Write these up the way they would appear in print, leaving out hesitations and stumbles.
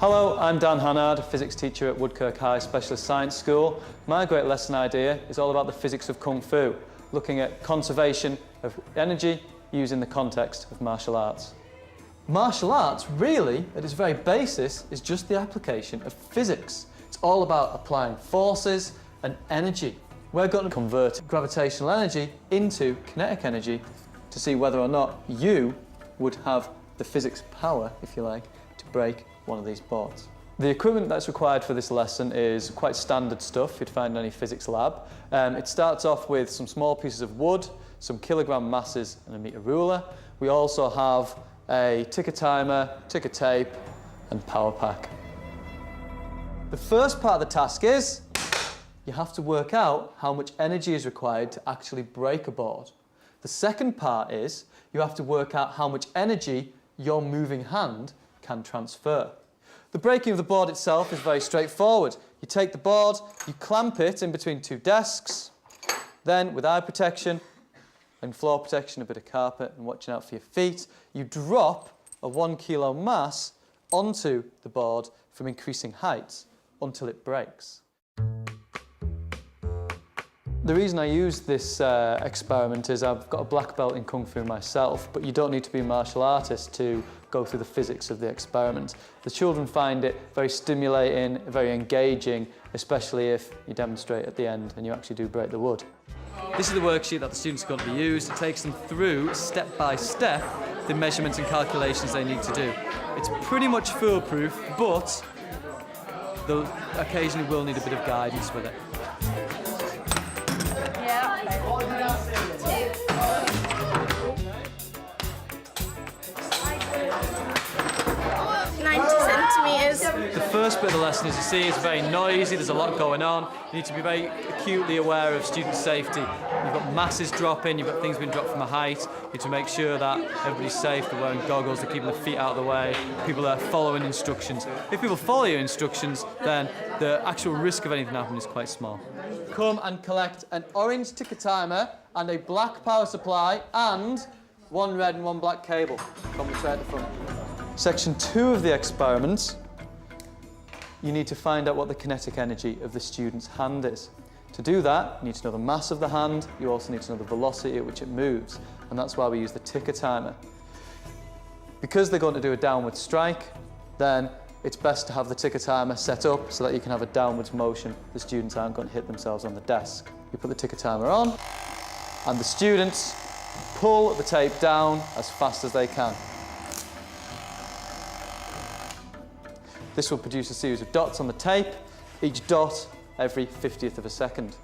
Hello, I'm Dan Hannard, physics teacher at Woodkirk High Specialist Science School. My great lesson idea is all about the physics of Kung Fu, looking at conservation of energy using the context of martial arts. Martial arts, really, at its very basis, is just the application of physics. It's all about applying forces and energy. We're going to convert gravitational energy into kinetic energy to see whether or not you would have the physics power, if you like, to break one of these boards. The equipment that's required for this lesson is quite standard stuff you'd find in any physics lab. It starts off with some small pieces of wood, some kilogram masses and a meter ruler. We also have a ticker timer, ticker tape and power pack. The first part of the task is you have to work out how much energy is required to actually break a board. The second part is you have to work out how much energy your moving hand can transfer. The breaking of the board itself is very straightforward. You take the board, you clamp it in between two desks, then with eye protection and floor protection, a bit of carpet and watching out for your feet, you drop a 1 kilo mass onto the board from increasing heights until it breaks. The reason I use this experiment is I've got a black belt in Kung Fu myself, but you don't need to be a martial artist to go through the physics of the experiment. The children find it very stimulating, very engaging, especially if you demonstrate at the end and you actually do break the wood. This is the worksheet that the students are going to be used. It takes them through, step by step, the measurements and calculations they need to do. It's pretty much foolproof, but they'll occasionally will need a bit of guidance with it. 90 centimetres. The first bit of the lesson, as you see, is very noisy, there's a lot going on. You need to be very acutely aware of student safety. You've got masses dropping, you've got things being dropped from a height. You need to make sure that everybody's safe, they're wearing goggles, they're keeping their feet out of the way, people are following instructions. If people follow your instructions, then the actual risk of anything happening is quite small. Come and collect an orange ticker timer and a black power supply and one red and one black cable. Come straight at the front. Section 2 of the experiment, you need to find out what the kinetic energy of the student's hand is. To do that, you need to know the mass of the hand, you also need to know the velocity at which it moves, and that's why we use the ticker timer. Because they're going to do a downward strike, then it's best to have the ticker timer set up so that you can have a downwards motion. The students aren't going to hit themselves on the desk. You put the ticker timer on, and the students pull the tape down as fast as they can. This will produce a series of dots on the tape, each dot every 50th of a second.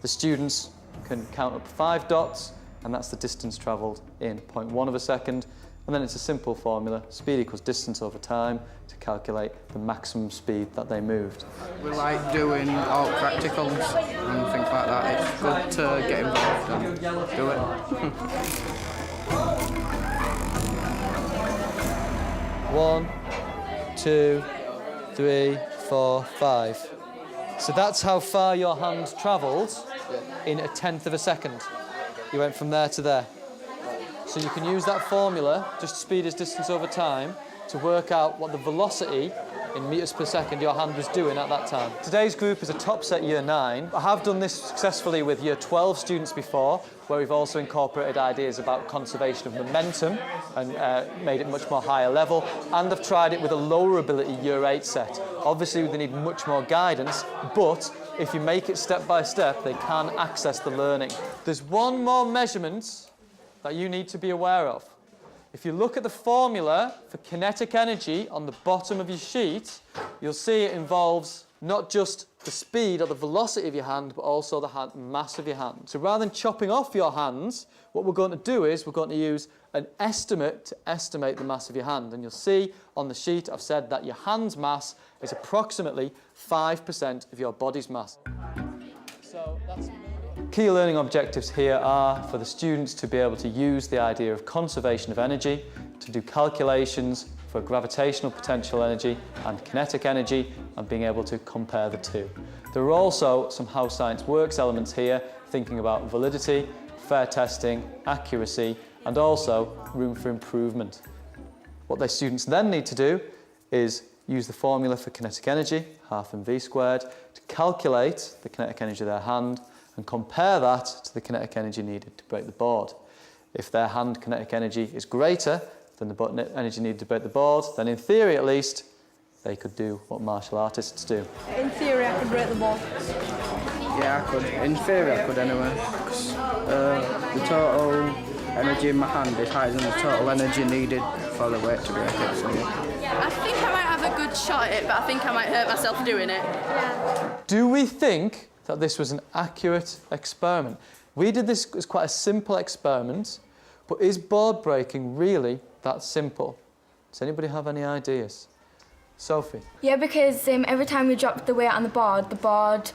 The students can count up 5 dots, and that's the distance travelled in 0.1 of a second. And then it's a simple formula, speed equals distance over time, to calculate the maximum speed that they moved. We like doing all practicals and things like that. It's good to get involved and do it. 1, 2, 3, 4, 5. So that's how far your hand travelled in 1/10 of a second. You went from there to there. So you can use that formula, just speed is distance over time, to work out what the velocity in metres per second your hand was doing at that time. Today's group is a top set year 9. I have done this successfully with year 12 students before, where we've also incorporated ideas about conservation of momentum and made it much more higher level. And I've tried it with a lower ability year 8 set. Obviously they need much more guidance, but if you make it step by step, they can access the learning. There's one more measurement that you need to be aware of. If you look at the formula for kinetic energy on the bottom of your sheet, you'll see it involves not just the speed or the velocity of your hand, but also the mass of your hand. So rather than chopping off your hands, what we're going to do is we're going to use an estimate to estimate the mass of your hand. And you'll see on the sheet I've said that your hand's mass is approximately 5% of your body's mass. So that's key learning objectives here are for the students to be able to use the idea of conservation of energy, to do calculations for gravitational potential energy and kinetic energy, and being able to compare the two. There are also some how science works elements here, thinking about validity, fair testing, accuracy, and also room for improvement. What the students then need to do is use the formula for kinetic energy, half mv squared, to calculate the kinetic energy of their hand and compare that to the kinetic energy needed to break the board. If their hand kinetic energy is greater than the energy needed to break the board, then in theory at least, they could do what martial artists do. In theory, I could break the board. Yeah, I could. In theory, I could anyway. 'Cause, the total energy in my hand is higher than the total energy needed for the weight to break it. So, yeah. I think I might have a good shot at it, but I think I might hurt myself doing it. Do we think that this was an accurate experiment? We did this as quite a simple experiment, but is board breaking really that simple? Does anybody have any ideas? Sophie? Yeah, because every time we dropped the weight on the board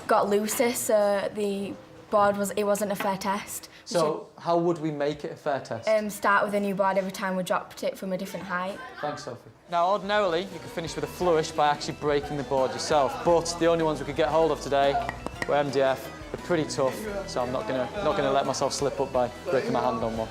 got looser, so the board wasn't a fair test. So how would we make it a fair test? Start with a new board every time we dropped it from a different height. Thanks, Sophie. Now, ordinarily, you could finish with a flourish by actually breaking the board yourself, but the only ones we could get hold of today were MDF. They're pretty tough, so I'm not gonna let myself slip up by breaking my hand on one.